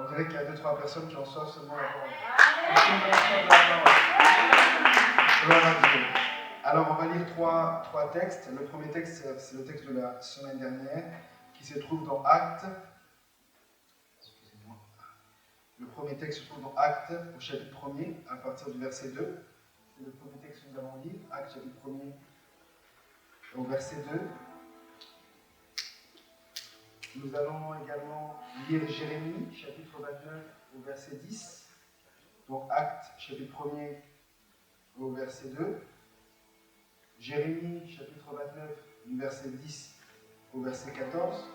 On dirait qu'il y a 2-3 personnes qui reçoivent seulement la parole. Gloire à Dieu. Alors, on va lire trois textes. Le premier texte, c'est le texte de la semaine dernière, qui se trouve dans Actes. Excusez-moi. Le premier texte se trouve dans Actes, au chapitre 1er, à partir du verset 2. C'est le premier texte que nous allons lire. Actes, chapitre 1er, au verset 2. Nous allons également lire Jérémie, chapitre 29, au verset 10. Donc, Actes, chapitre 1er, au verset 2. Jérémie, chapitre 29, du verset 10 au verset 14.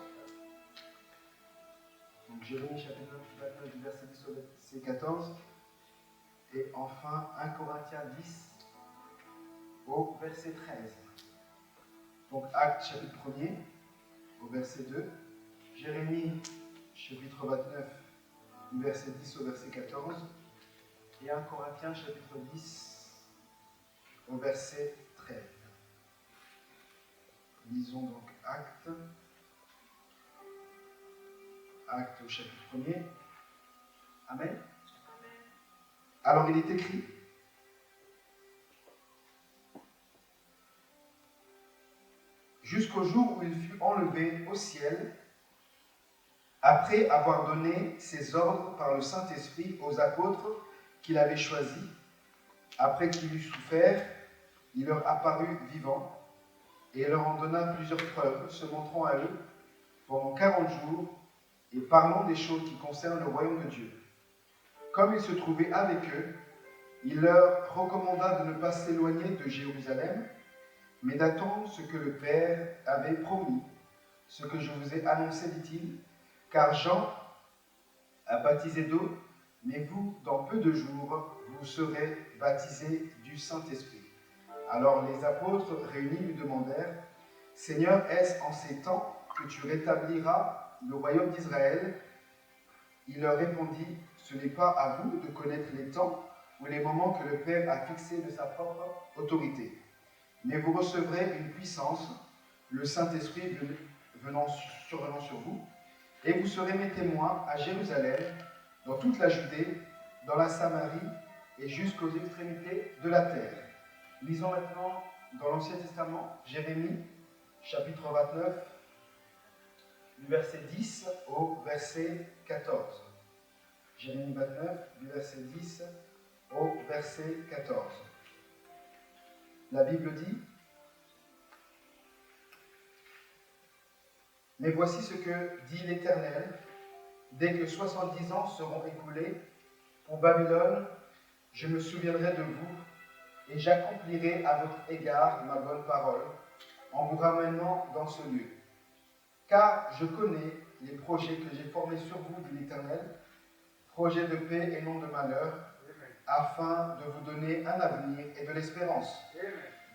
Donc, Jérémie, chapitre 29, du verset 10 au verset 14. Et enfin, 1 Corinthiens 10, au verset 13. Donc, Actes, chapitre 1er, au verset 2. Jérémie, chapitre 29, du verset 10 au verset 14. Et 1 Corinthiens, chapitre 10, au verset 13. Lisons donc Actes au chapitre 1er. Amen. Alors il est écrit: jusqu'au jour où il fut enlevé au ciel, après avoir donné ses ordres par le Saint-Esprit aux apôtres qu'il avait choisis, après qu'il eut souffert, il leur apparut vivant, et leur en donna plusieurs preuves, se montrant à eux pendant 40 jours, et parlant des choses qui concernent le royaume de Dieu. Comme il se trouvait avec eux, il leur recommanda de ne pas s'éloigner de Jérusalem, mais d'attendre ce que le Père avait promis, ce que je vous ai annoncé, dit-il, car Jean a baptisé d'eau, mais vous, dans peu de jours, vous serez baptisés du Saint-Esprit. Alors les apôtres réunis lui demandèrent: Seigneur, est-ce en ces temps que tu rétabliras le royaume d'Israël? Il leur répondit: ce n'est pas à vous de connaître les temps ou les moments que le Père a fixés de sa propre autorité. Mais vous recevrez une puissance, le Saint-Esprit survenant sur vous, et vous serez mes témoins à Jérusalem, dans toute la Judée, dans la Samarie et jusqu'aux extrémités de la terre. Lisons maintenant dans l'Ancien Testament, Jérémie, chapitre 29, du verset 10 au verset 14. Jérémie 29, du verset 10 au verset 14. La Bible dit: mais voici ce que dit l'Éternel: dès que 70 ans seront écoulés pour Babylone, je me souviendrai de vous et j'accomplirai à votre égard ma bonne parole en vous ramenant dans ce lieu. Car je connais les projets que j'ai formés sur vous, dit l'Éternel, projets de paix et non de malheur, afin de vous donner un avenir et de l'espérance.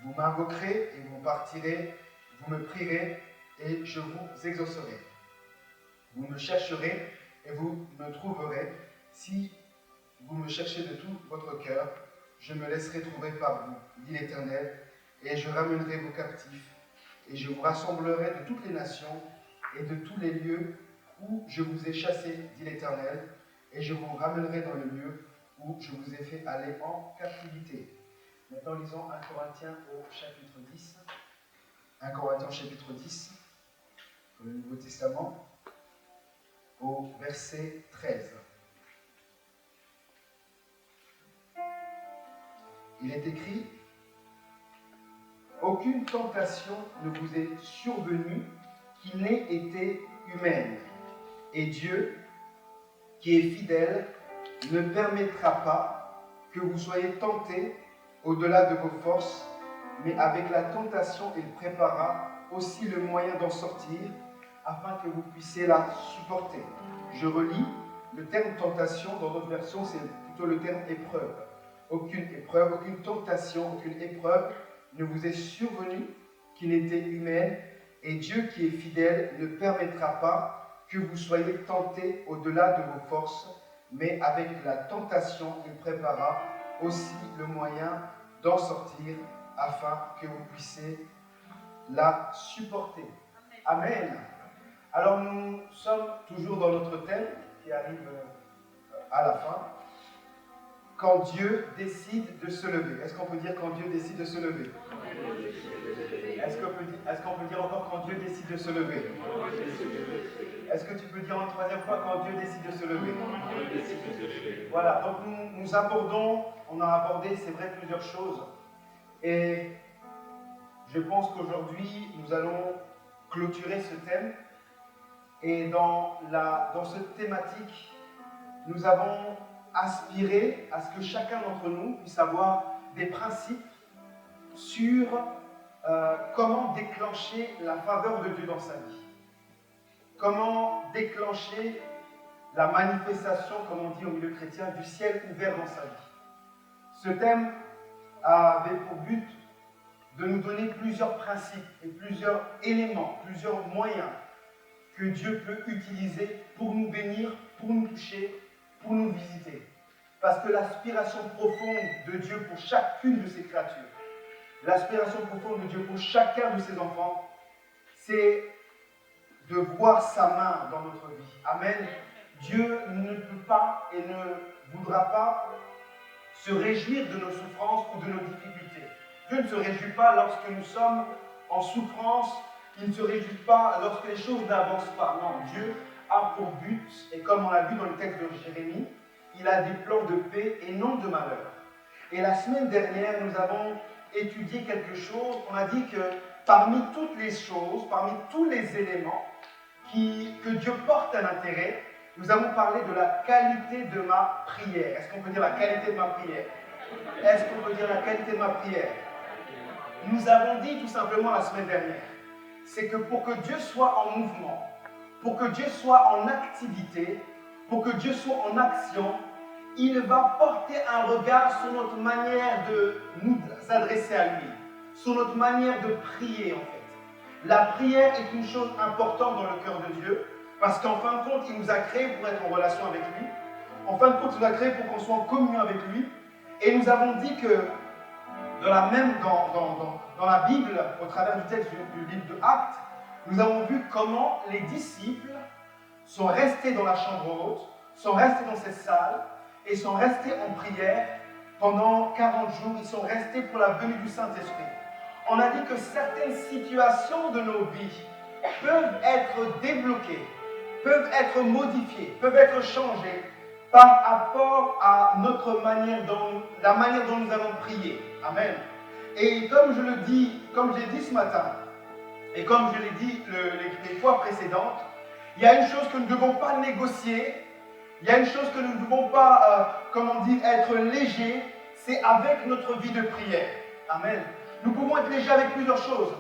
Vous m'invoquerez et vous partirez, vous me prierez et je vous exaucerai. Vous me chercherez et vous me trouverez. Si vous me cherchez de tout votre cœur, je me laisserai trouver par vous, dit l'Éternel, et je ramènerai vos captifs, et je vous rassemblerai de toutes les nations et de tous les lieux où je vous ai chassés, dit l'Éternel, et je vous ramènerai dans le lieu où je vous ai fait aller en captivité. Maintenant, lisons 1 Corinthiens au chapitre 10. 1 Corinthiens au chapitre 10, dans le Nouveau Testament, au verset 13. Il est écrit: aucune tentation ne vous est survenue qui n'ait été humaine, et Dieu, qui est fidèle, ne permettra pas que vous soyez tentés au-delà de vos forces, mais avec la tentation, il préparera aussi le moyen d'en sortir, afin que vous puissiez la supporter. Je relis le terme tentation, dans d'autres versions, c'est plutôt le terme épreuve. Aucune épreuve, aucune tentation, aucune épreuve ne vous est survenue qui n'était humaine, et Dieu qui est fidèle ne permettra pas que vous soyez tentés au-delà de vos forces, mais avec la tentation, il préparera aussi le moyen d'en sortir, afin que vous puissiez la supporter. Amen. Alors nous sommes toujours dans notre thème qui arrive à la fin, quand Dieu décide de se lever. Est-ce qu'on peut dire quand Dieu décide de se lever? Est-ce qu'on peut dire encore quand Dieu décide de se lever? Est-ce que tu peux dire une troisième fois quand Dieu décide de se lever? Voilà, donc nous abordons, on a abordé, c'est vrai, plusieurs choses. Et je pense qu'aujourd'hui, nous allons clôturer ce thème. Et dans cette thématique, nous avons aspiré à ce que chacun d'entre nous puisse avoir des principes sur comment déclencher la faveur de Dieu dans sa vie. Comment déclencher la manifestation, comme on dit au milieu chrétien, du ciel ouvert dans sa vie. Ce thème avait pour but de nous donner plusieurs principes et plusieurs éléments, plusieurs moyens que Dieu peut utiliser pour nous bénir, pour nous toucher, pour nous visiter. Parce que l'aspiration profonde de Dieu pour chacune de ses créatures, l'aspiration profonde de Dieu pour chacun de ses enfants, c'est de voir sa main dans notre vie. Amen. Dieu ne peut pas et ne voudra pas se réjouir de nos souffrances ou de nos difficultés. Dieu ne se réjouit pas lorsque nous sommes en souffrance, il ne se réjouit pas lorsque les choses n'avancent pas. Non, Dieu a pour but, et comme on l'a vu dans le texte de Jérémie, il a des plans de paix et non de malheur. Et la semaine dernière, nous avons étudié quelque chose. On a dit que parmi toutes les choses, parmi tous les éléments que Dieu porte un intérêt, nous avons parlé de la qualité de ma prière. Est-ce qu'on peut dire la qualité de ma prière? Est-ce qu'on peut dire la qualité de ma prière? Nous avons dit tout simplement la semaine dernière, c'est que pour que Dieu soit en mouvement, pour que Dieu soit en activité, pour que Dieu soit en action, il va porter un regard sur notre manière de nous adresser à lui, sur notre manière de prier en fait. La prière est une chose importante dans le cœur de Dieu, parce qu'en fin de compte, il nous a créés pour être en relation avec lui. En fin de compte, il nous a créés pour qu'on soit en communion avec lui. Et nous avons dit que dans la Bible, au travers du texte du livre de Actes, nous avons vu comment les disciples sont restés dans la chambre haute, sont restés dans cette salle et sont restés en prière pendant 40 jours. Ils sont restés pour la venue du Saint-Esprit. On a dit que certaines situations de nos vies peuvent être débloquées, peuvent être modifiées, peuvent être changées par rapport à la manière dont nous allons prier. Amen. Et comme je l'ai dit ce matin, et comme je l'ai dit les fois précédentes, il y a une chose que nous ne devons pas négocier, il y a une chose que nous ne devons pas, être légers, c'est avec notre vie de prière. Amen. Nous pouvons être légers avec plusieurs choses,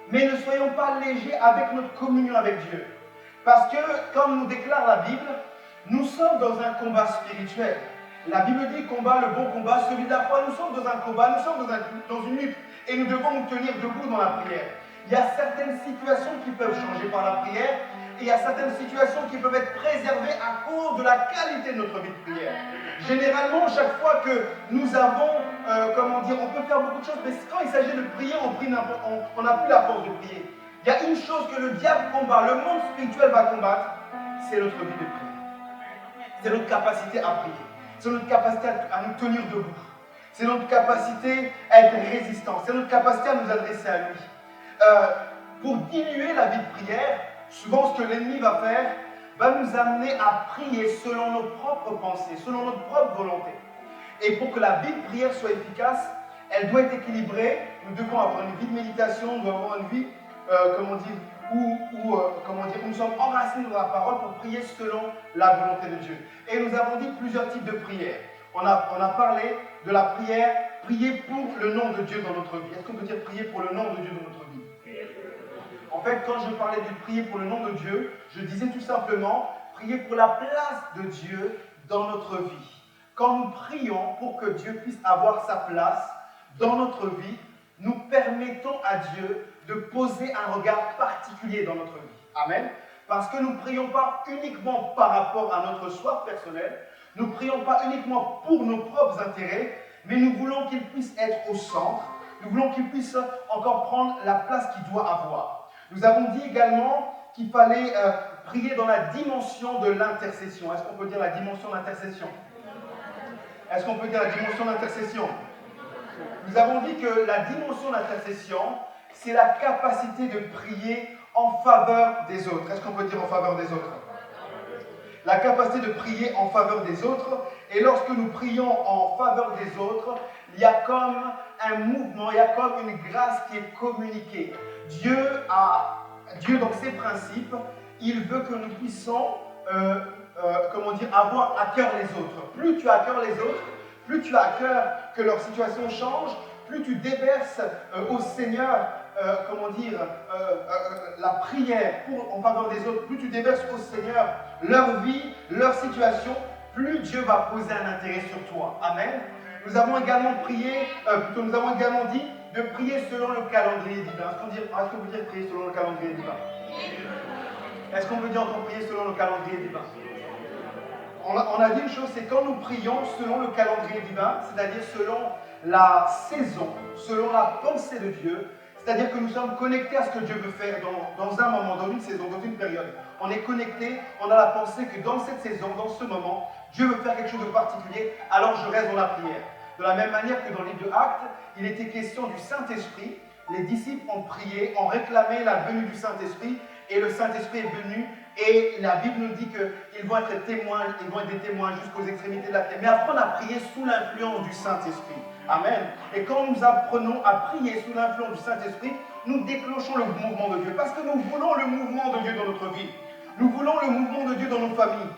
mais ne soyons pas légers avec notre communion avec Dieu. Parce que, comme nous déclare la Bible, nous sommes dans un combat spirituel. La Bible dit combat le bon combat, celui de la foi. Nous sommes dans un combat, nous sommes dans une lutte et nous devons nous tenir debout dans la prière. Il y a certaines situations qui peuvent changer par la prière et il y a certaines situations qui peuvent être préservées à cause de la qualité de notre vie de prière. Généralement, chaque fois que nous avons, on peut faire beaucoup de choses, mais quand il s'agit de prier, on n'a plus la force de prier. Il y a une chose que le diable combat, le monde spirituel va combattre, c'est notre vie de prière. C'est notre capacité à prier. C'est notre capacité à nous tenir debout. C'est notre capacité à être résistant. C'est notre capacité à nous adresser à lui. Pour diluer la vie de prière, souvent ce que l'ennemi va faire, va nous amener à prier selon nos propres pensées, selon notre propre volonté. Et pour que la vie de prière soit efficace, elle doit être équilibrée. Nous devons avoir une vie de méditation, nous devons avoir une vie, où nous sommes enracinés dans la parole pour prier selon la volonté de Dieu. Et nous avons dit plusieurs types de prières. On a parlé de la prière, prier pour le nom de Dieu dans notre vie. Est-ce qu'on peut dire prier pour le nom de Dieu dans notre vie? En fait, quand je parlais de prier pour le nom de Dieu, je disais tout simplement prier pour la place de Dieu dans notre vie. Quand nous prions pour que Dieu puisse avoir sa place dans notre vie, nous permettons à Dieu de poser un regard particulier dans notre vie. Amen. Parce que nous ne prions pas uniquement par rapport à notre soif personnelle, nous ne prions pas uniquement pour nos propres intérêts, mais nous voulons qu'il puisse être au centre, nous voulons qu'il puisse encore prendre la place qu'il doit avoir. Nous avons dit également qu'il fallait prier dans la dimension de l'intercession. Est-ce qu'on peut dire la dimension d'intercession? Est-ce qu'on peut dire la dimension d'intercession? Nous avons dit que la dimension d'intercession, c'est la capacité de prier en faveur des autres. Est-ce qu'on peut dire en faveur des autres? La capacité de prier en faveur des autres. Et lorsque nous prions en faveur des autres, il y a comme un mouvement, il y a comme une grâce qui est communiquée. Dieu, dans ses principes, il veut que nous puissions avoir à cœur les autres. Plus tu as à cœur les autres, plus tu as à cœur que leur situation change, plus tu déverses au Seigneur, la prière en faveur des autres, plus tu déverses au Seigneur leur vie, leur situation, plus Dieu va poser un intérêt sur toi. Amen. Nous avons également dit de prier selon le calendrier divin. Est-ce qu'on peut dire prier selon le calendrier divin? Est-ce qu'on peut dire encore prier selon le calendrier divin? On a dit une chose, c'est quand nous prions selon le calendrier divin, c'est-à-dire selon la saison, selon la pensée de Dieu, c'est-à-dire que nous sommes connectés à ce que Dieu veut faire dans un moment, dans une saison, dans une période. On est connecté, on a la pensée que dans cette saison, dans ce moment, Dieu veut faire quelque chose de particulier, alors je reste dans la prière. De la même manière que dans les 2 Actes, il était question du Saint-Esprit. Les disciples ont prié, ont réclamé la venue du Saint-Esprit, et le Saint-Esprit est venu, et la Bible nous dit qu'ils vont être témoins, ils vont être des témoins jusqu'aux extrémités de la terre. Mais après, on a prié sous l'influence du Saint-Esprit. Amen. Et quand nous apprenons à prier sous l'influence du Saint-Esprit, nous déclenchons le mouvement de Dieu. Parce que nous voulons le mouvement de Dieu dans notre vie. Nous voulons le mouvement de Dieu dans nos familles.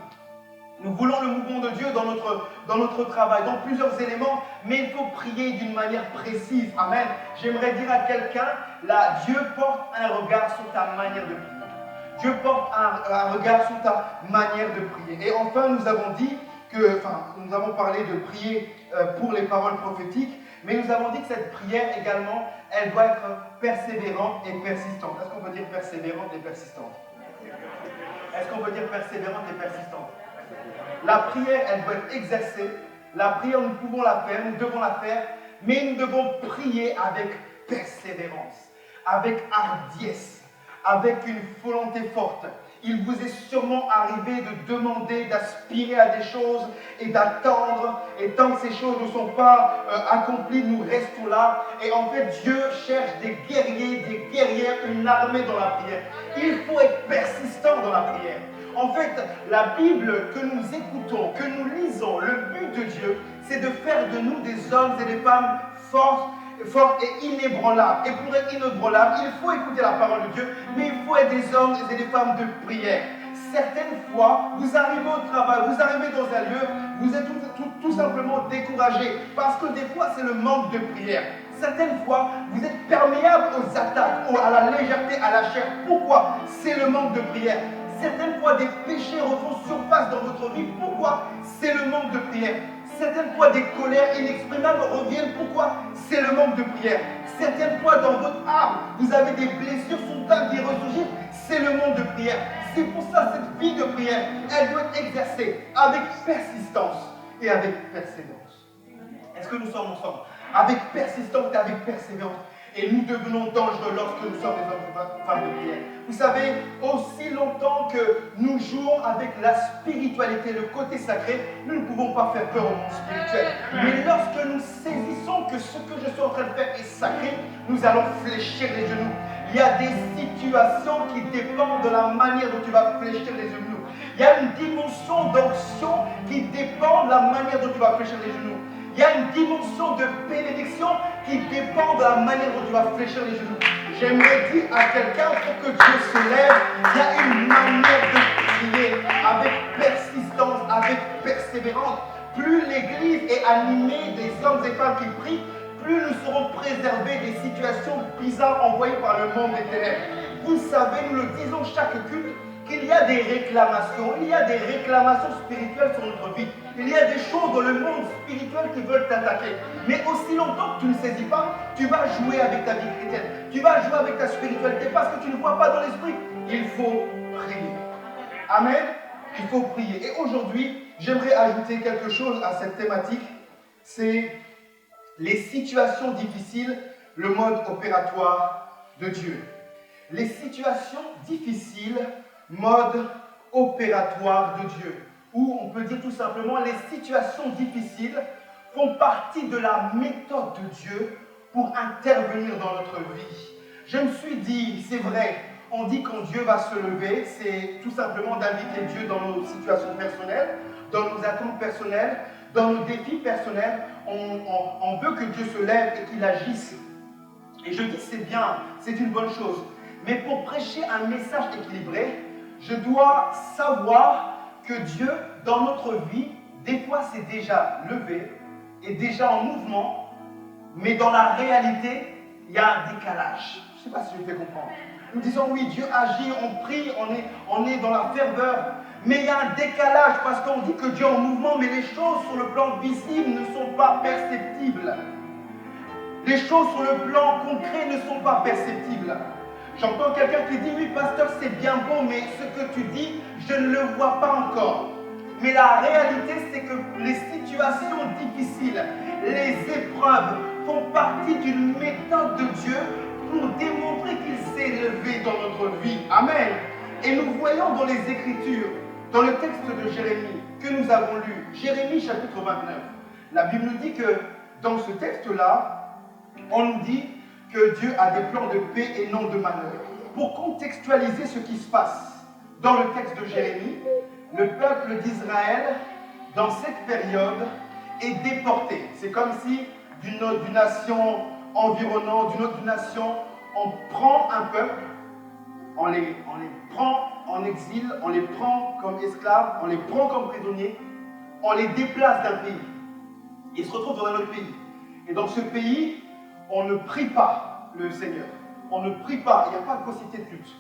Nous voulons le mouvement de Dieu dans notre travail, dans plusieurs éléments, mais il faut prier d'une manière précise. Amen. J'aimerais dire à quelqu'un, là, Dieu porte un regard sur ta manière de prier. Dieu porte un regard sur ta manière de prier. Et enfin, nous avons parlé de prier pour les paroles prophétiques, mais nous avons dit que cette prière également, elle doit être persévérante et persistante. Est-ce qu'on peut dire persévérante et persistante? Est-ce qu'on peut dire persévérante et persistante? La prière, elle doit être exercée. La prière, nous pouvons la faire, nous devons la faire, mais nous devons prier avec persévérance, avec hardiesse, avec une volonté forte. Il vous est sûrement arrivé de demander, d'aspirer à des choses et d'attendre. Et tant que ces choses ne sont pas accomplies, nous restons là. Et en fait, Dieu cherche des guerriers, des guerrières, une armée dans la prière. Il faut être persistant dans la prière. En fait, la Bible que nous écoutons, que nous lisons, le but de Dieu, c'est de faire de nous des hommes et des femmes forts et inébranlables. Et pour être inébranlable, il faut écouter la parole de Dieu, mais il faut être des hommes et des femmes de prière. Certaines fois, vous arrivez au travail, vous arrivez dans un lieu, vous êtes tout simplement découragé, parce que des fois, c'est le manque de prière. Certaines fois, vous êtes perméable aux attaques, à la légèreté, à la chair. Pourquoi? C'est le manque de prière. Certaines fois, des péchés refont surface dans votre vie. Pourquoi? C'est le manque de prière. Certaines fois, des colères inexprimables reviennent. Pourquoi? C'est le manque de prière. Certaines fois, dans votre âme, vous avez des blessures soudaines qui ressurgissent. C'est le manque de prière. C'est pour ça, cette vie de prière, elle doit être exercée avec persistance et avec persévérance. Est-ce que nous sommes ensemble? Avec persistance et avec persévérance. Et nous devenons dangereux lorsque nous sommes des hommes et femmes de prière. Vous savez, aussi longtemps que nous jouons avec la spiritualité, le côté sacré, nous ne pouvons pas faire peur au monde spirituel. Mais lorsque nous saisissons que ce que je suis en train de faire est sacré, nous allons fléchir les genoux. Il y a des situations qui dépendent de la manière dont tu vas fléchir les genoux. Il y a une dimension d'onction qui dépend de la manière dont tu vas fléchir les genoux. Il y a une dimension de bénédiction qui dépend de la manière dont tu vas fléchir les genoux. J'aimerais dire à quelqu'un, pour que Dieu se lève, il y a une manière de prier avec persistance, avec persévérance. Plus l'Église est animée des hommes et femmes qui prient, plus nous serons préservés des situations bizarres envoyées par le monde des ténèbres. Vous savez, nous le disons chaque culte, qu'il y a des réclamations, il y a des réclamations spirituelles sur notre vie. Il y a des choses dans le monde spirituel qui veulent t'attaquer. Mais aussi longtemps que tu ne saisis pas, tu vas jouer avec ta vie chrétienne. Tu vas jouer avec ta spiritualité parce que tu ne vois pas dans l'esprit. Il faut prier. Amen. Il faut prier. Et aujourd'hui, j'aimerais ajouter quelque chose à cette thématique. C'est les situations difficiles, le mode opératoire de Dieu. Les situations difficiles, mode opératoire de Dieu. Ou on peut dire tout simplement, les situations difficiles font partie de la méthode de Dieu pour intervenir dans notre vie. Je me suis dit, c'est vrai, on dit quand Dieu va se lever, c'est tout simplement d'inviter Dieu dans nos situations personnelles, dans nos attentes personnelles, dans nos défis personnels. On veut que Dieu se lève et qu'il agisse. Et je dis c'est bien, c'est une bonne chose. Mais pour prêcher un message équilibré, je dois savoir que Dieu, dans notre vie, des fois s'est déjà levé, est déjà en mouvement, mais dans la réalité, il y a un décalage. Je ne sais pas si je me fais comprendre. Nous disons oui, Dieu agit, on prie, on est dans la ferveur, mais il y a un décalage parce qu'on dit que Dieu est en mouvement, mais les choses sur le plan visible ne sont pas perceptibles. Les choses sur le plan concret ne sont pas perceptibles. J'entends quelqu'un qui dit, oui, pasteur, c'est bien beau, mais ce que tu dis, je ne le vois pas encore. Mais la réalité, c'est que les situations difficiles, les épreuves font partie d'une méthode de Dieu pour démontrer qu'il s'est levé dans notre vie. Amen. Et nous voyons dans les Écritures, dans le texte de Jérémie, que nous avons lu, Jérémie chapitre 29, la Bible nous dit que dans ce texte-là, on nous dit que Dieu a des plans de paix et non de malheur. Pour contextualiser ce qui se passe dans le texte de Jérémie, le peuple d'Israël, dans cette période, est déporté. C'est comme si d'une nation environnante, d'une autre nation, on prend un peuple, on les prend en exil, on les prend comme esclaves, on les prend comme prisonniers, on les déplace d'un pays. Ils se retrouvent dans un autre pays. Et dans ce pays, on ne prie pas le Seigneur. On ne prie pas, il n'y a pas de possibilité de culte.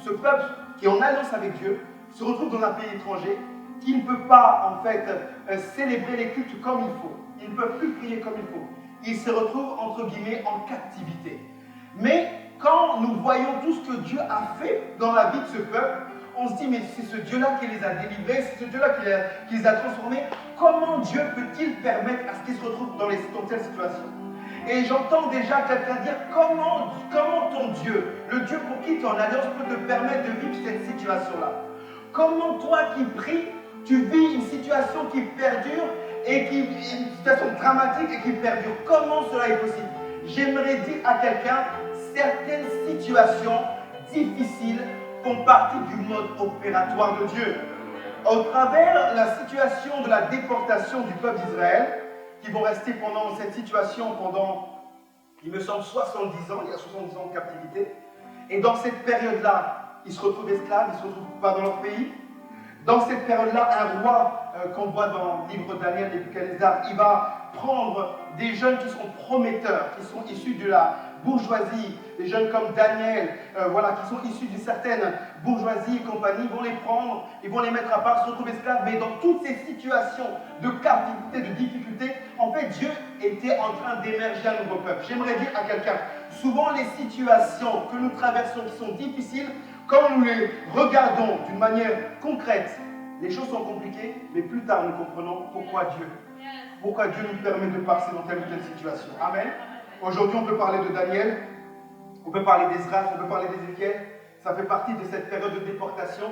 Ce peuple qui est en alliance avec Dieu se retrouve dans un pays étranger qui ne peut pas en fait célébrer les cultes comme il faut. Ils ne peuvent plus prier comme il faut. Ils se retrouvent entre guillemets en captivité. Mais quand nous voyons tout ce que Dieu a fait dans la vie de ce peuple, on se dit mais c'est ce Dieu-là qui les a délivrés, c'est ce Dieu-là qui les a transformés. Comment Dieu peut-il permettre à ce qu'ils se retrouvent dans telle situation? Et j'entends déjà quelqu'un dire comment ton Dieu, le Dieu pour qui tu es en alliance, peut te permettre de vivre cette situation-là. Comment toi qui pries, tu vis une situation qui perdure et une situation dramatique et qui perdure. Comment cela est possible? J'aimerais dire à quelqu'un, certaines situations difficiles font partie du mode opératoire de Dieu. Au travers la situation de la déportation du peuple d'Israël, qui vont rester pendant cette situation pendant, il me semble, 70 ans, il y a 70 ans de captivité. Et dans cette période-là, ils se retrouvent esclaves, ils ne se retrouvent pas dans leur pays. Dans cette période-là, un roi qu'on voit dans le livre de Daniel, Nebuchadnezzar, il va prendre des jeunes qui sont prometteurs, qui sont issus de la bourgeoisie, des jeunes comme Daniel, qui sont issus d'une certaine bourgeoisie et compagnie, ils vont les prendre, ils vont les mettre à part, se retrouver esclaves, mais dans toutes ces situations de captivité, de difficulté, en fait, Dieu était en train d'émerger un nouveau peuple. J'aimerais dire à quelqu'un, souvent les situations que nous traversons qui sont difficiles, quand nous les regardons d'une manière concrète, les choses sont compliquées, mais plus tard nous comprenons pourquoi Dieu nous permet de passer dans telle ou telle situation. Amen. Aujourd'hui, on peut parler de Daniel, on peut parler d'Esdras, on peut parler d'Ézéchiel. Ça fait partie de cette période de déportation,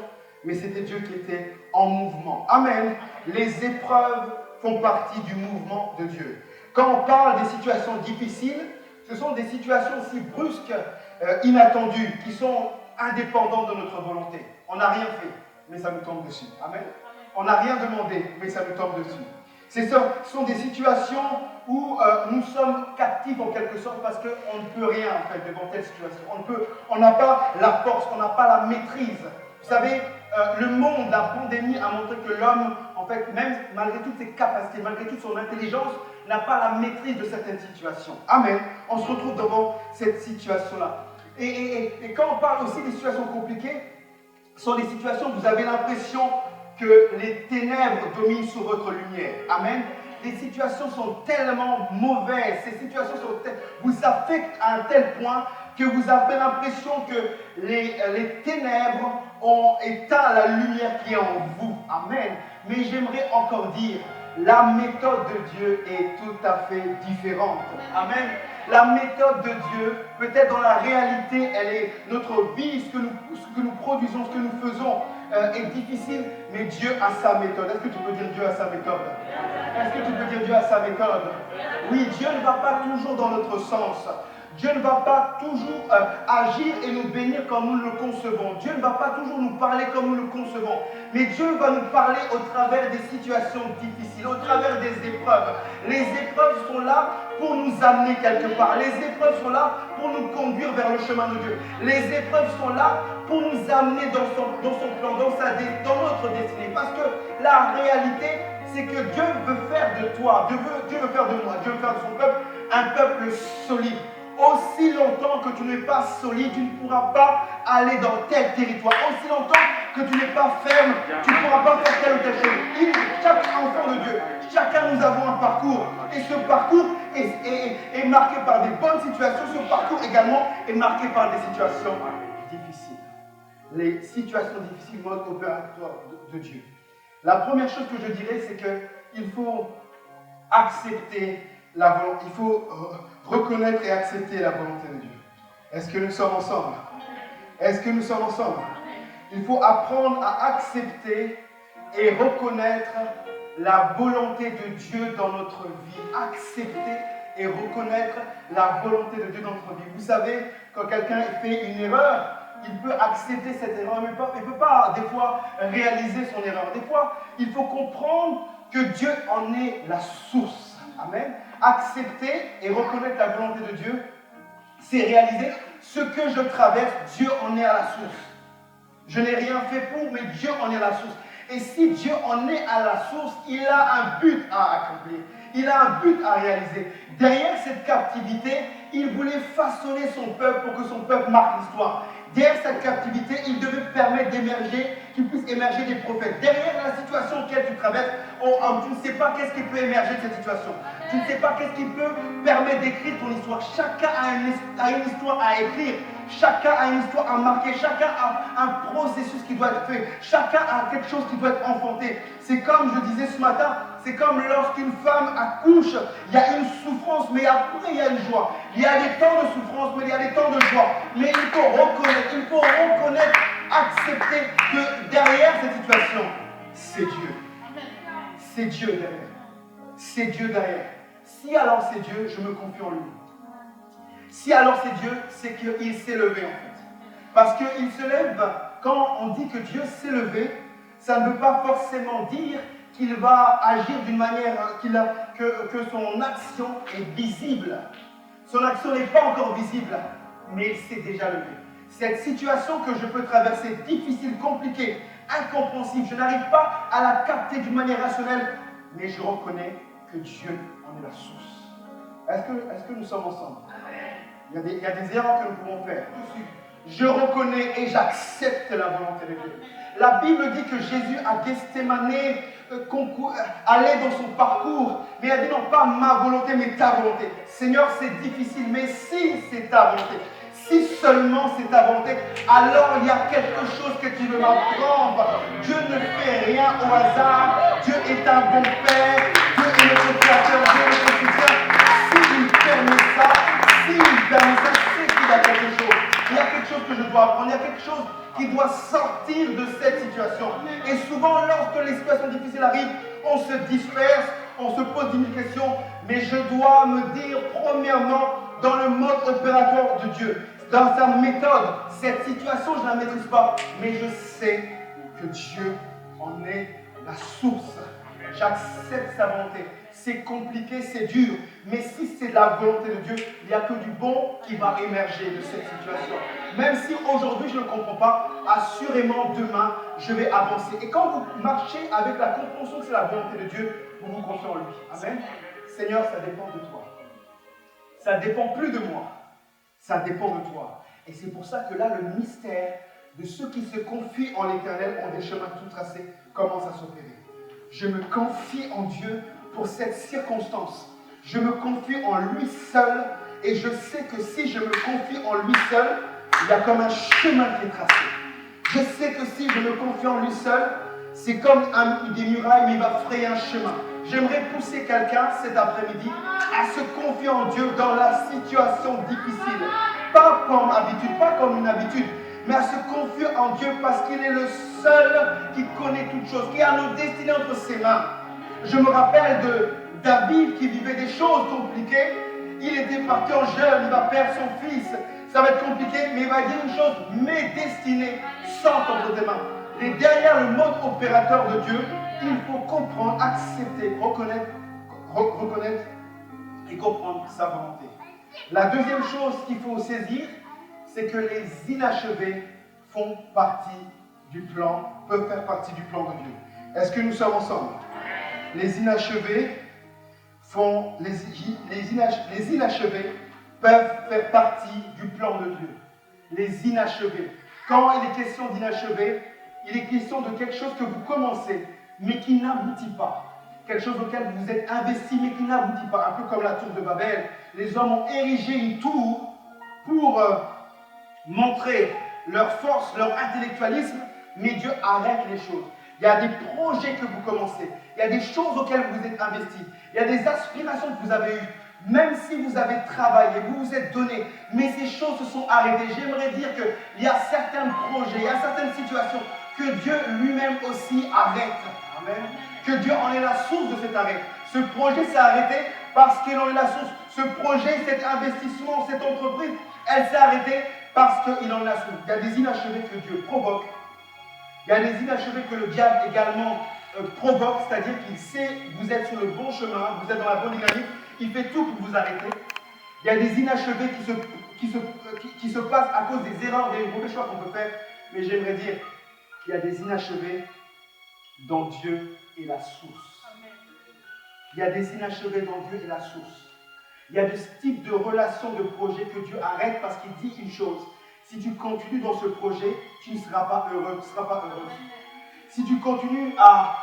mais c'était Dieu qui était en mouvement. Amen. Les épreuves font partie du mouvement de Dieu. Quand on parle des situations difficiles, ce sont des situations aussi brusques, inattendues, qui sont indépendantes de notre volonté. On n'a rien fait, mais ça nous tombe dessus. Amen. On n'a rien demandé, mais ça nous tombe dessus. Ce sont des situations où nous sommes captifs en quelque sorte parce qu'on ne peut rien en fait devant telle situation. On n'a pas la force, on n'a pas la maîtrise. Vous savez, le monde, la pandémie a montré que l'homme, en fait, même malgré toutes ses capacités, malgré toute son intelligence, n'a pas la maîtrise de certaines situations. Amen. On se retrouve devant cette situation-là. Et quand on parle aussi des situations compliquées, ce sont des situations où vous avez l'impression que les ténèbres dominent sur votre lumière. Amen. Les situations sont tellement mauvaises, ces situations vous affectent à un tel point que vous avez l'impression que les ténèbres ont éteint la lumière qui est en vous. Amen. Mais j'aimerais encore dire, la méthode de Dieu est tout à fait différente. Amen. La méthode de Dieu, peut-être dans la réalité, elle est notre vie, ce que nous produisons, ce que nous faisons. est difficile, mais Dieu a sa méthode. Est-ce que tu peux dire Dieu a sa méthode? Est-ce que tu peux dire Dieu a sa méthode? Oui, Dieu ne va pas toujours dans notre sens. Dieu ne va pas toujours agir et nous bénir comme nous le concevons. Dieu ne va pas toujours nous parler comme nous le concevons. Mais Dieu va nous parler au travers des situations difficiles, au travers des épreuves. Les épreuves sont là pour nous amener quelque part. Les épreuves sont là pour nous conduire vers le chemin de Dieu. Les épreuves sont là pour nous amener dans son plan, dans notre destinée. Parce que la réalité, c'est que Dieu veut faire de toi, Dieu veut faire de moi, Dieu veut faire de son peuple un peuple solide. Aussi longtemps que tu n'es pas solide, tu ne pourras pas aller dans tel territoire. Aussi longtemps que tu n'es pas ferme, tu ne pourras pas faire telle ou telle chose. Chaque enfant de Dieu, chacun nous avons un parcours. Et ce parcours est marqué par des bonnes situations. Ce parcours également est marqué par des situations difficiles. Les situations difficiles, mode opératoire de Dieu. La première chose que je dirais, c'est qu'il faut accepter la volonté. Il faut reconnaître et accepter la volonté de Dieu. Est-ce que nous sommes ensemble? Est-ce que nous sommes ensemble? Il faut apprendre à accepter et reconnaître la volonté de Dieu dans notre vie. Accepter et reconnaître la volonté de Dieu dans notre vie. Vous savez, quand quelqu'un fait une erreur, il peut accepter cette erreur, mais il ne peut pas, des fois, réaliser son erreur. Des fois, il faut comprendre que Dieu en est la source. Amen. Accepter et reconnaître la volonté de Dieu, c'est réaliser ce que je traverse, Dieu en est à la source. Je n'ai rien fait pour, mais Dieu en est à la source. Et si Dieu en est à la source, il a un but à accomplir. Il a un but à réaliser. Derrière cette captivité, il voulait façonner son peuple pour que son peuple marque l'histoire. Derrière cette captivité, il devait permettre d'émerger, qu'il puisse émerger des prophètes. Derrière la situation auquel tu traverses, tu ne sais pas qu'est-ce qui peut émerger de cette situation. Tu ne sais pas qu'est-ce qui peut permettre d'écrire ton histoire. Chacun a une histoire à écrire. Chacun a une histoire à marquer. Chacun a un processus qui doit être fait. Chacun a quelque chose qui doit être enfanté. C'est comme je disais ce matin, c'est comme lorsqu'une femme accouche, il y a une souffrance, mais après il y a une joie. Il y a des temps de souffrance, mais il y a des temps de joie. Mais il faut reconnaître, accepter que derrière cette situation, c'est Dieu. C'est Dieu derrière. C'est Dieu derrière. Si alors c'est Dieu, je me confie en lui. Si alors c'est Dieu, c'est qu'il s'est levé en fait. Parce qu'il se lève, quand on dit que Dieu s'est levé, ça ne veut pas forcément dire qu'il va agir d'une manière, que son action est visible. Son action n'est pas encore visible, mais il s'est déjà levé. Cette situation que je peux traverser, difficile, compliquée, incompréhensible, je n'arrive pas à la capter d'une manière rationnelle, mais je reconnais que Dieu en est la source. Est-ce que nous sommes ensemble? Il y a des erreurs que nous pouvons faire. Je reconnais et j'accepte la volonté de Dieu. La Bible dit que Jésus à Gethsémane allait dans son parcours, mais il a dit non, pas ma volonté, mais ta volonté. Seigneur, c'est difficile, mais si c'est ta volonté, si seulement c'est ta volonté, alors il y a quelque chose que tu veux m'apprendre. Dieu ne fait rien au hasard. Dieu est un bon Père. Dieu est notre Créateur. Dieu est notre soutien. S'il permet ça, c'est qu'il y a quelque chose. Il y a quelque chose que je dois apprendre. Il y a quelque chose qui doit sortir de cette situation. Et souvent, lorsque les situations difficiles arrivent, on se disperse, on se pose 10 000 questions. Mais je dois me dire, premièrement, dans le mode opératoire de Dieu, dans sa méthode, cette situation, je ne la maîtrise pas. Mais je sais que Dieu en est la source. J'accepte sa volonté. C'est compliqué, c'est dur. Mais si c'est la volonté de Dieu, il n'y a que du bon qui va émerger de cette situation. Même si aujourd'hui je ne comprends pas, assurément demain je vais avancer. Et quand vous marchez avec la compréhension que c'est la volonté de Dieu, vous vous confiez en lui. Amen. Seigneur, ça dépend de toi. Ça ne dépend plus de moi. Ça dépend de toi. Et c'est pour ça que là, le mystère de ceux qui se confient en l'Éternel ont des chemins tout tracés commence à s'opérer. Je me confie en Dieu pour cette circonstance. Je me confie en lui seul et je sais que si je me confie en lui seul, il y a comme un chemin qui est tracé. Je sais que si je me confie en lui seul, c'est comme des murailles, mais il va frayer un chemin. J'aimerais pousser quelqu'un cet après-midi à se confier en Dieu dans la situation difficile. Pas comme habitude, pas comme une habitude, mais à se confier en Dieu parce qu'il est le seul qui connaît toutes choses, qui a nos destinées entre ses mains. Je me rappelle de David qui vivait des choses compliquées. Il était parti en jeûne, il va perdre son fils. Ça va être compliqué, mais il va dire une chose, mes destinées sont entre tes mains. Et derrière le mode opérateur de Dieu, il faut comprendre, accepter, reconnaître et comprendre sa volonté. La deuxième chose qu'il faut saisir, c'est que les inachevés font partie du plan, peuvent faire partie du plan de Dieu. Est-ce que nous sommes ensemble? Les inachevés les inachevés peuvent faire partie du plan de Dieu. Les inachevés. Quand il est question d'inachevé, il est question de quelque chose que vous commencez, mais qui n'aboutit pas. Quelque chose auquel vous êtes investi, mais qui n'aboutit pas. Un peu comme la tour de Babel. Les hommes ont érigé une tour pour montrer leur force, leur intellectualisme, mais Dieu arrête les choses. Il y a des projets que vous commencez, il y a des choses auxquelles vous êtes investis, il y a des aspirations que vous avez eues, même si vous avez travaillé, vous vous êtes donné, mais ces choses se sont arrêtées. J'aimerais dire qu'il y a certains projets, il y a certaines situations que Dieu lui-même aussi arrête. Amen. Que Dieu en est la source de cet arrêt. Ce projet s'est arrêté parce qu'il en est la source. Ce projet, cet investissement, cette entreprise, elle s'est arrêtée parce qu'il en est la source. Il y a des inachevés que Dieu provoque. Il y a des inachevés que le diable également provoque, c'est-à-dire qu'il sait que vous êtes sur le bon chemin, vous êtes dans la bonne dynamique, il fait tout pour vous arrêter. Il y a des inachevés qui se passent à cause des erreurs, des mauvais choix qu'on peut faire. Mais j'aimerais dire qu'il y a des inachevés dont Dieu est la source. Il y a des inachevés dont Dieu est la source. Il y a de ce type de relation, de projet que Dieu arrête parce qu'il dit une chose. Si tu continues dans ce projet, tu ne seras pas heureux, tu ne seras pas heureuse. Si tu continues à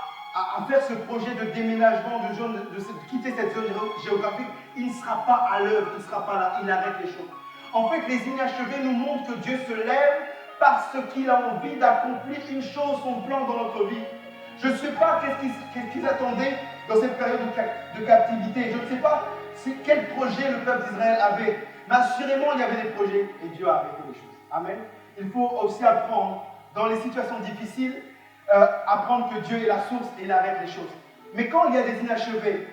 faire ce projet de déménagement, de quitter cette zone géographique, il ne sera pas à l'œuvre, il ne sera pas là, il arrête les choses. En fait, les inachevés nous montrent que Dieu se lève parce qu'il a envie d'accomplir une chose, son plan dans notre vie. Je ne sais pas qu'est-ce qu'ils attendaient dans cette période de captivité. Je ne sais pas quel projet le peuple d'Israël avait. Mais assurément, il y avait des projets et Dieu a arrêté les choses. Amen. Il faut aussi apprendre, dans les situations difficiles, apprendre que Dieu est la source et il arrête les choses. Mais quand il y a des inachevés,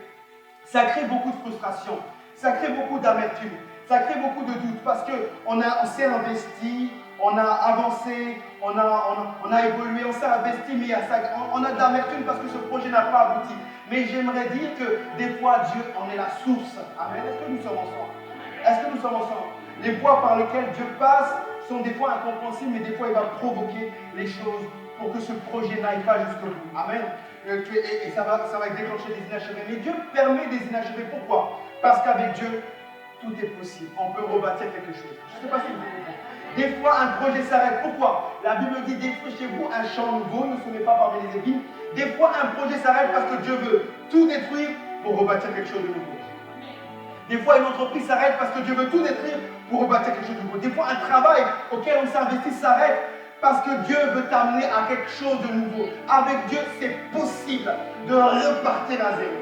ça crée beaucoup de frustration, ça crée beaucoup d'amertume, ça crée beaucoup de doutes parce qu'on s'est investi, on a avancé, on a évolué, on s'est investi, mais on a de l'amertume parce que ce projet n'a pas abouti. Mais j'aimerais dire que des fois, Dieu en est la source. Amen. Est-ce que nous sommes ensemble? Est-ce que nous sommes ensemble? Les voies par lesquelles Dieu passe sont des fois incompréhensibles, mais des fois il va provoquer les choses pour que ce projet n'aille pas jusqu'au bout. Amen. Et ça va déclencher des inachevés. Mais Dieu permet des inachevés. Pourquoi? Parce qu'avec Dieu, tout est possible. On peut rebâtir quelque chose. Je ne sais pas si vous comprenez. Des fois, un projet s'arrête. Pourquoi? La Bible dit, défrichez-vous un champ nouveau, ne semez pas parmi les épines. Des fois, un projet s'arrête parce que Dieu veut tout détruire pour rebâtir quelque chose de nouveau. Des fois, une entreprise s'arrête parce que Dieu veut tout détruire pour rebâtir quelque chose de nouveau. Des fois, un travail auquel on s'investit s'arrête parce que Dieu veut t'amener à quelque chose de nouveau. Avec Dieu, c'est possible de repartir à zéro.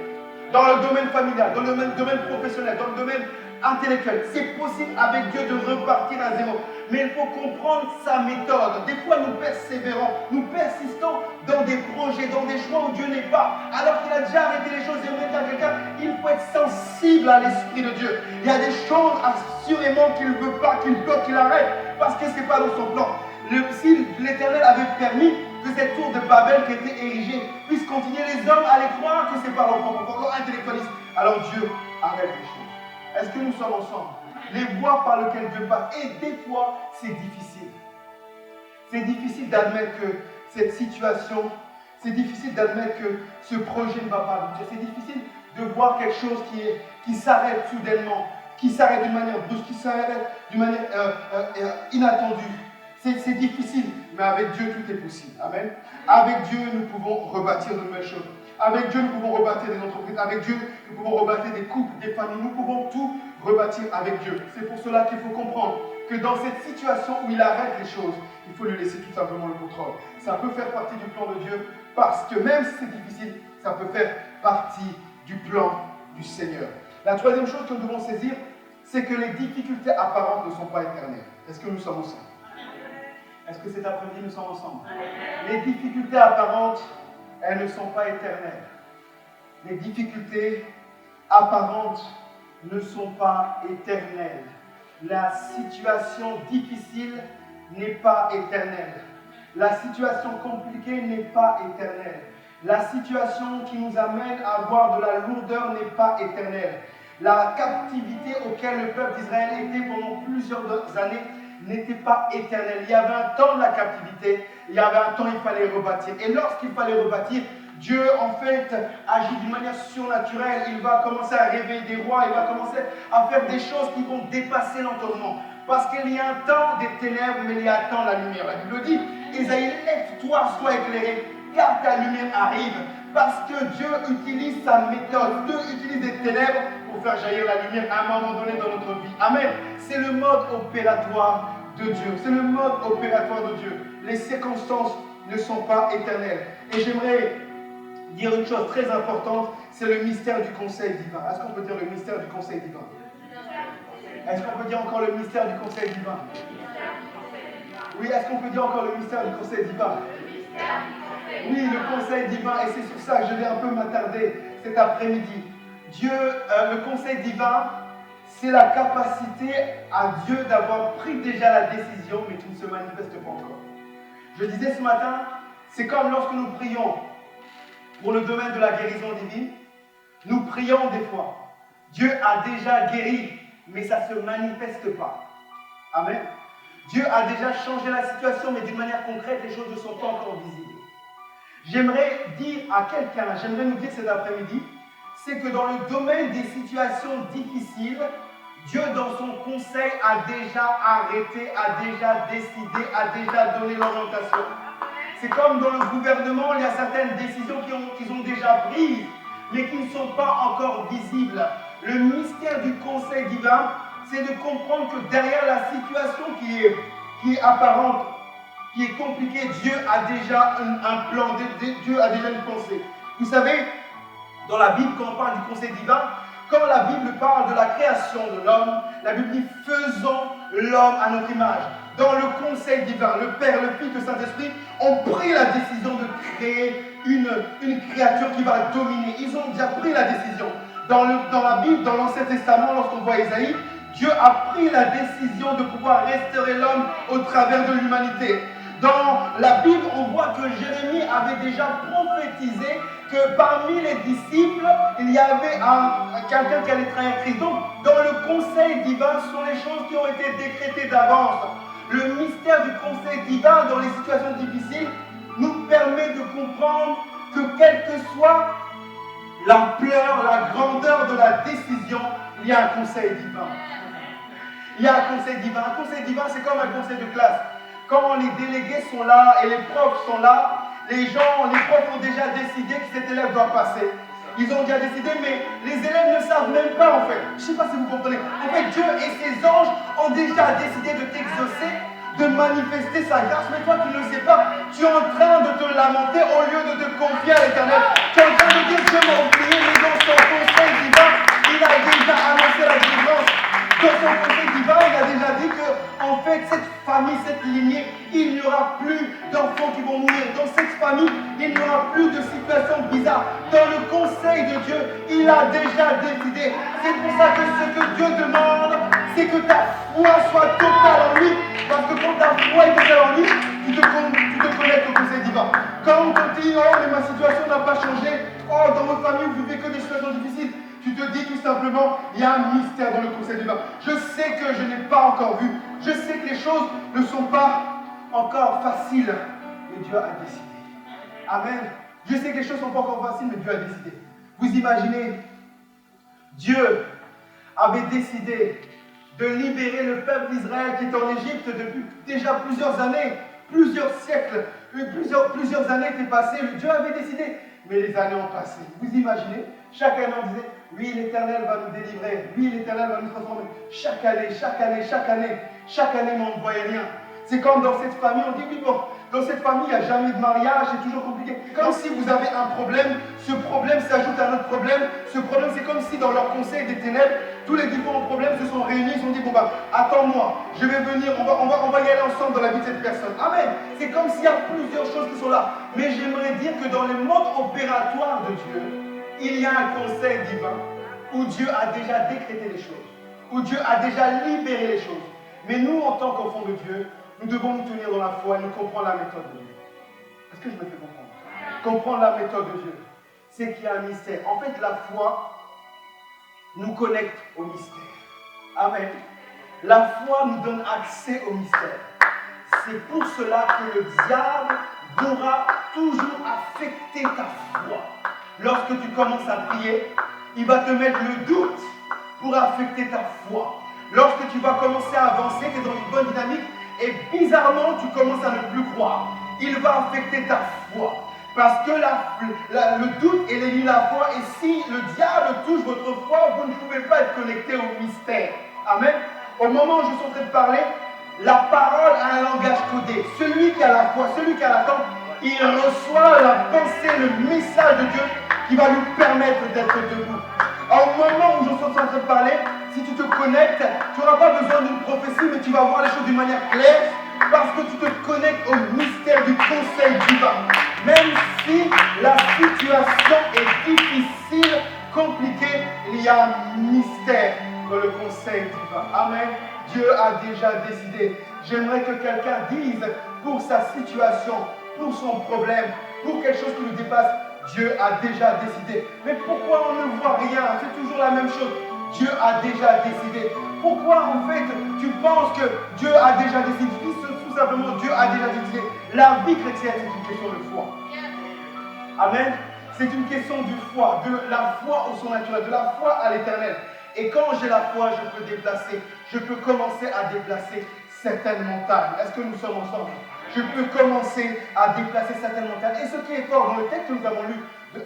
Dans le domaine familial, dans le domaine professionnel, dans le domaine intellectuel, c'est possible avec Dieu de repartir à zéro. Mais il faut comprendre sa méthode. Des fois, nous persévérons, nous persistons dans des projets, dans des choix où Dieu n'est pas. Alors qu'il a déjà arrêté les choses et on dit à quelqu'un, il faut être sensible à l'Esprit de Dieu. Il y a des choses assurément qu'il ne veut pas, qu'il bloque, qu'il arrête, parce que ce n'est pas dans son plan. Si l'Éternel avait permis que cette tour de Babel qui était érigée puisse continuer, les hommes allaient croire que c'est par leur propre force, leur intellectualisme. Alors Dieu arrête les choses. Est-ce que nous sommes ensemble? Les voies par lesquelles Dieu passe. Et des fois, c'est difficile. C'est difficile d'admettre que cette situation, c'est difficile d'admettre que ce projet ne va pas aboutir. C'est difficile de voir quelque chose qui s'arrête soudainement, qui s'arrête d'une manière brusque, qui s'arrête d'une manière inattendue. C'est difficile, mais avec Dieu, tout est possible. Amen. Avec Dieu, nous pouvons rebâtir de nouvelles choses. Avec Dieu, nous pouvons rebâtir des entreprises. Avec Dieu, nous pouvons rebâtir des couples, des familles. Nous pouvons tout rebâtir avec Dieu. C'est pour cela qu'il faut comprendre que dans cette situation où il arrête les choses, il faut lui laisser tout simplement le contrôle. Ça peut faire partie du plan de Dieu parce que même si c'est difficile, ça peut faire partie du plan du Seigneur. La troisième chose que nous devons saisir, c'est que les difficultés apparentes ne sont pas éternelles. Est-ce que nous sommes ensemble? Est-ce que cet après-midi nous sommes ensemble? Les difficultés apparentes, elles ne sont pas éternelles. Les difficultés apparentes ne sont pas éternelles. La situation difficile n'est pas éternelle. La situation compliquée n'est pas éternelle. La situation qui nous amène à avoir de la lourdeur n'est pas éternelle. La captivité auquel le peuple d'Israël était pendant plusieurs années n'était pas éternelle. Il y avait un temps de la captivité, il y avait un temps où il fallait rebâtir. Et lorsqu'il fallait rebâtir, Dieu en fait agit d'une manière surnaturelle. Il va commencer à réveiller des rois, il va commencer à faire des choses qui vont dépasser l'entendement. Parce qu'il y a un temps des ténèbres, mais il y a un temps de la lumière. La Bible dit, Isaïe, lève-toi, sois éclairé, car ta lumière arrive. Parce que Dieu utilise sa méthode, Dieu utilise des ténèbres pour faire jaillir la lumière à un moment donné dans notre vie. Amen. C'est le mode opératoire de Dieu. C'est le mode opératoire de Dieu. Les circonstances ne sont pas éternelles. Et j'aimerais dire une chose très importante, c'est le mystère du conseil divin. Est-ce qu'on peut dire le mystère du conseil divin? Est-ce qu'on peut dire encore le mystère du conseil divin? Oui, est-ce qu'on peut dire encore le mystère du conseil divin? Oui, le conseil divin, et c'est sur ça que je vais un peu m'attarder cet après-midi. Dieu, le conseil divin, c'est la capacité à Dieu d'avoir pris déjà la décision, mais qui ne se manifeste pas encore. Je disais ce matin, c'est comme lorsque nous prions pour le domaine de la guérison divine, nous prions des fois. Dieu a déjà guéri, mais ça ne se manifeste pas. Amen. Dieu a déjà changé la situation, mais d'une manière concrète, les choses ne sont pas encore visibles. J'aimerais dire à quelqu'un, j'aimerais nous dire cet après-midi, c'est que dans le domaine des situations difficiles, Dieu dans son conseil a déjà arrêté, a déjà décidé, a déjà donné l'orientation. C'est comme dans le gouvernement, il y a certaines décisions qu'ils ont déjà prises, mais qui ne sont pas encore visibles. Le mystère du conseil divin, c'est de comprendre que derrière la situation qui est apparente, qui est compliquée, Dieu a déjà un plan, Dieu a déjà une pensée. Vous savez, dans la Bible, quand on parle du conseil divin, quand la Bible parle de la création de l'homme, la Bible dit « faisons l'homme à notre image ». Dans le conseil divin, le Père, le Fils, le Saint-Esprit ont pris la décision de créer une créature qui va dominer. Ils ont déjà pris la décision. Dans la Bible, dans l'Ancien Testament, lorsqu'on voit Isaïe, Dieu a pris la décision de pouvoir restaurer l'homme au travers de l'humanité. Dans la Bible, on voit que Jérémie avait déjà prophétisé que parmi les disciples, il y avait quelqu'un qui allait trahir Christ. Donc, dans le conseil divin, ce sont les choses qui ont été décrétées d'avance. Le mystère du conseil divin dans les situations difficiles nous permet de comprendre que quelle que soit l'ampleur, la grandeur de la décision, il y a un conseil divin. Il y a un conseil divin. Un conseil divin, c'est comme un conseil de classe. Quand les délégués sont là et les profs sont là, les profs ont déjà décidé que cet élève doit passer. Ils ont déjà décidé, mais les élèves ne savent même pas en fait. Je ne sais pas si vous comprenez. En fait, Dieu et ses anges ont déjà décidé de t'exaucer, de manifester sa grâce, mais toi tu ne le sais pas. Tu es en train de te lamenter au lieu de te confier à l'Éternel. Tu es en train de dire, je m'en oublié, mais dans son conseil divin, il a déjà annoncé la délivrance. Dans son conseil divin, il a déjà dit que, en fait, cette famille, cette lignée, il n'y aura plus d'enfants qui vont mourir. Dans cette famille, il n'y aura plus de situations bizarres. Dans le conseil de Dieu, il a déjà décidé. C'est pour ça que ce que Dieu demande, c'est que ta foi soit totale en lui. Parce que quand ta foi est totale en lui, tu te connectes au conseil divin. Quand on te dit, oh, mais ma situation n'a pas changé, oh, dans votre famille, vous vivez que des situations difficiles, tu te dis tout simplement, il y a un mystère dans le conseil divin. Je sais que je n'ai pas encore vu. Je sais que les choses ne sont pas encore faciles. Mais Dieu a décidé. Amen. Je sais que les choses ne sont pas encore faciles, mais Dieu a décidé. Vous imaginez, Dieu avait décidé de libérer le peuple d'Israël qui est en Égypte depuis déjà plusieurs années, plusieurs siècles, plusieurs années étaient passées. Dieu avait décidé, mais les années ont passé. Vous imaginez, chaque année on disait, oui, l'Éternel va nous délivrer, oui, l'Éternel va nous transformer. Chaque année, mais on ne voyait rien. C'est comme dans cette famille, on dit, oui, bon, dans cette famille, il n'y a jamais de mariage, c'est toujours compliqué. Comme si vous avez un problème, ce problème s'ajoute à un autre problème, ce problème, c'est comme si dans leur conseil des ténèbres, tous les différents problèmes se sont réunis, ils se sont dit, bon bah, attends-moi, je vais venir, on va y aller ensemble dans la vie de cette personne. Amen. C'est comme s'il y a plusieurs choses qui sont là. Mais j'aimerais dire que dans le mode opératoire de Dieu, il y a un conseil divin où Dieu a déjà décrété les choses, où Dieu a déjà libéré les choses. Mais nous, en tant qu'enfants de Dieu, nous devons nous tenir dans la foi et nous comprendre la méthode de Dieu. Est-ce que je me fais comprendre? Comprendre la méthode de Dieu, c'est qu'il y a un mystère. En fait, la foi nous connecte au mystère. Amen. La foi nous donne accès au mystère. C'est pour cela que le diable pourra toujours affecter ta foi. Lorsque tu commences à prier, il va te mettre le doute pour affecter ta foi. Lorsque tu vas commencer à avancer, tu es dans une bonne dynamique et bizarrement tu commences à ne plus croire. Il va affecter ta foi. Parce que le doute élimine la foi et si le diable touche votre foi, vous ne pouvez pas être connecté au mystère. Amen. Au moment où je suis en train de parler, la parole a un langage codé. Celui qui a la foi, celui qui a l'attente, il reçoit la pensée, le message de Dieu qui va lui permettre d'être debout. Au moment où je suis en train de parler, si tu te connectes, tu n'auras pas besoin d'une prophétie, mais tu vas voir les choses d'une manière claire parce que tu te connectes au mystère du conseil divin. Même si la situation est difficile, compliquée, il y a un mystère dans le conseil divin. Amen. Dieu a déjà décidé. J'aimerais que quelqu'un dise pour sa situation, pour son problème, pour quelque chose qui nous dépasse, Dieu a déjà décidé. Mais pourquoi on ne voit rien? C'est toujours la même chose. Dieu a déjà décidé. Pourquoi en fait tu penses que Dieu a déjà décidé? Tout simplement, Dieu a déjà décidé. La vie chrétienne, c'est une question de foi. Amen. C'est une question de foi, de la foi au surnaturel, de la foi à l'éternel. Et quand j'ai la foi, je peux déplacer, je peux commencer à déplacer certaines montagnes. Est-ce que nous sommes ensemble? Je peux commencer à déplacer certaines montagnes. Et ce qui est fort, dans le texte que nous avons lu de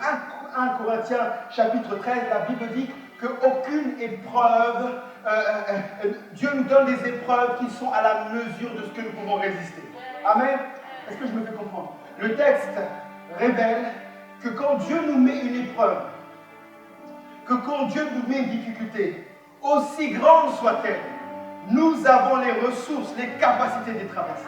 1 Corinthiens chapitre 13, la Bible dit qu'aucune épreuve, Dieu nous donne des épreuves qui sont à la mesure de ce que nous pouvons résister. Amen. Est-ce que je me fais comprendre? Le texte révèle que quand Dieu nous met une épreuve, que quand Dieu nous met une difficulté, aussi grande soit-elle, nous avons les ressources, les capacités de traverser.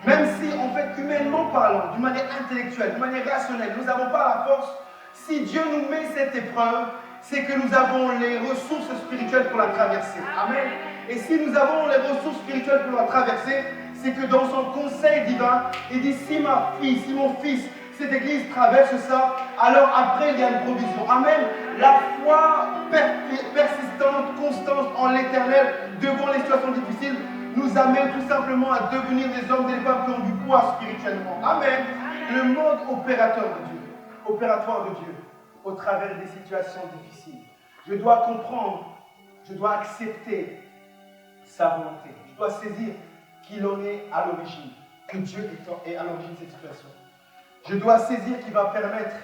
Même si, en fait, humainement parlant, d'une manière intellectuelle, d'une manière rationnelle, nous n'avons pas la force, si Dieu nous met cette épreuve, c'est que nous avons les ressources spirituelles pour la traverser. Amen. Et si nous avons les ressources spirituelles pour la traverser, c'est que dans son conseil divin, il dit, si ma fille, si mon fils, cette église traverse ça, alors après il y a une provision. Amen. La foi persistante, constante en l'éternel, devant les situations difficiles, nous amène tout simplement à devenir des hommes et des femmes qui ont du poids spirituellement. Amen. Le mode opératoire de Dieu, au travers des situations difficiles. Je dois comprendre, je dois accepter sa volonté. Je dois saisir qu'il en est à l'origine, que Dieu est à l'origine de cette situation. Je dois saisir qu'il va permettre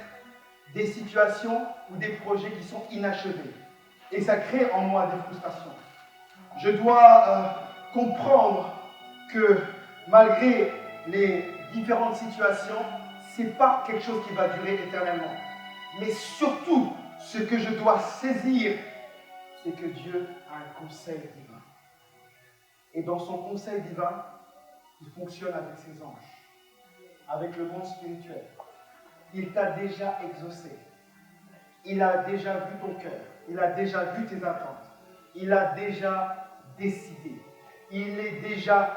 des situations ou des projets qui sont inachevés. Et ça crée en moi des frustrations. Je dois comprendre que malgré les différentes situations, ce n'est pas quelque chose qui va durer éternellement. Mais surtout, ce que je dois saisir, c'est que Dieu a un conseil divin. Et dans son conseil divin, il fonctionne avec ses anges, avec le monde spirituel. Il t'a déjà exaucé. Il a déjà vu ton cœur. Il a déjà vu tes attentes. Il a déjà décidé. Il est déjà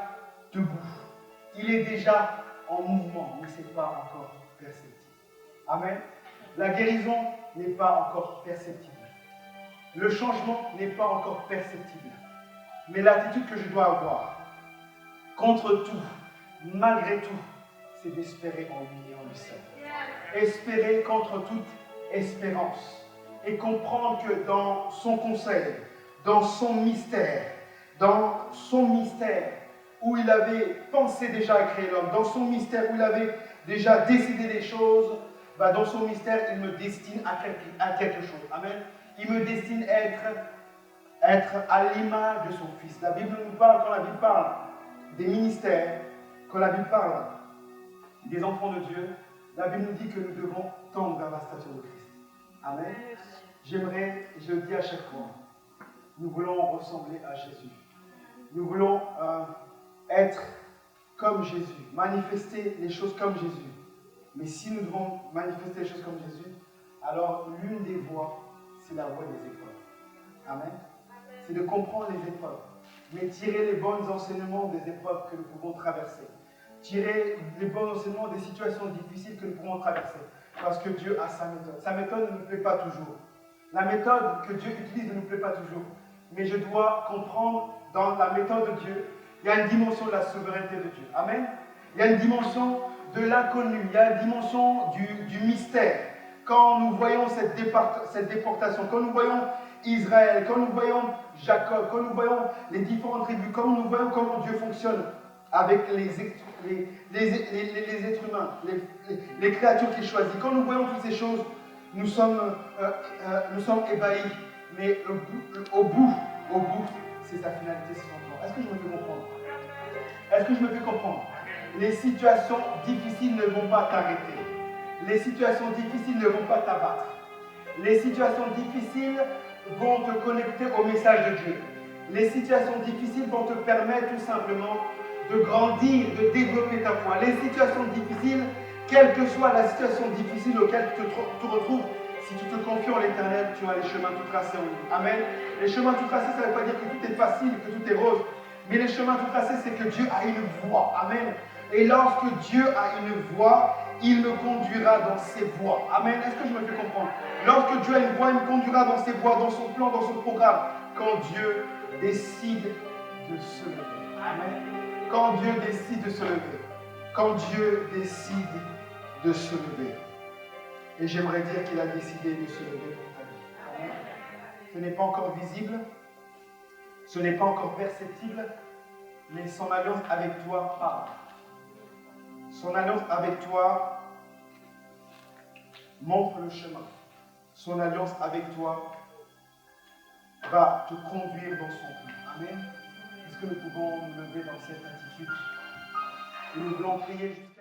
debout. Il est déjà en mouvement, mais ce n'est pas encore perceptible. Amen. La guérison n'est pas encore perceptible. Le changement n'est pas encore perceptible. Mais l'attitude que je dois avoir, contre tout, malgré tout, c'est d'espérer en lui et en lui seul. Espérer contre toute espérance. Et comprendre que dans son conseil, dans son mystère, où il avait pensé déjà à créer l'homme, dans son mystère où il avait déjà décidé des choses, dans son mystère, il me destine à quelque chose. Amen. Il me destine à être à l'image de son Fils. La Bible nous parle, quand la Bible parle des ministères, quand la Bible parle des enfants de Dieu, la Bible nous dit que nous devons tendre vers la stature de Christ. Amen. j'aimerais, je le dis à chaque fois, nous voulons ressembler à Jésus. Nous voulons être comme Jésus, manifester les choses comme Jésus. Mais si nous devons manifester les choses comme Jésus, alors l'une des voies, c'est la voie des épreuves. Amen. C'est de comprendre les épreuves, mais tirer les bons enseignements des épreuves que nous pouvons traverser. Tirer les bons enseignements des situations difficiles que nous pouvons traverser. Parce que Dieu a sa méthode. Sa méthode ne nous plaît pas toujours. La méthode que Dieu utilise ne nous plaît pas toujours. Mais je dois comprendre dans la méthode de Dieu, il y a une dimension de la souveraineté de Dieu. Amen. Il y a une dimension de l'inconnu. Il y a une dimension du mystère. Quand nous voyons cette déportation, quand nous voyons Israël, quand nous voyons Jacob, quand nous voyons les différentes tribus, quand nous voyons comment Dieu fonctionne avec les êtres humains, les créatures qu'il choisit, quand nous voyons toutes ces choses, nous sommes ébahis. Mais au bout, c'est sa finalité, c'est son plan. Est-ce que je me fais comprendre? Est-ce que je me fais comprendre? Les situations difficiles ne vont pas t'arrêter. Les situations difficiles ne vont pas t'abattre. Les situations difficiles vont te connecter au message de Dieu. Les situations difficiles vont te permettre tout simplement de grandir, de développer ta foi. Les situations difficiles, quelle que soit la situation difficile auquel tu te retrouves, si tu te confies en l'Éternel, tu as les chemins tout tracés en lui. Amen. Les chemins tout tracés, ça ne veut pas dire que tout est facile, que tout est rose. Mais les chemins tout tracés, c'est que Dieu a une voie. Amen. Et lorsque Dieu a une voie, il me conduira dans ses voies. Amen. Est-ce que je me fais comprendre? Lorsque Dieu a une voie, il me conduira dans ses voies, dans son plan, dans son programme. Quand Dieu décide de se lever. Amen. Quand Dieu décide de se lever. Quand Dieu décide de se lever. Et j'aimerais dire qu'il a décidé de se lever pour ta vie. Amen. Ce n'est pas encore visible. Ce n'est pas encore perceptible. Mais son alliance avec toi parle. Son alliance avec toi montre le chemin. Son alliance avec toi va te conduire dans son plan. Amen. Est-ce que nous pouvons nous lever dans cette attitude? Et nous voulons prier jusqu'à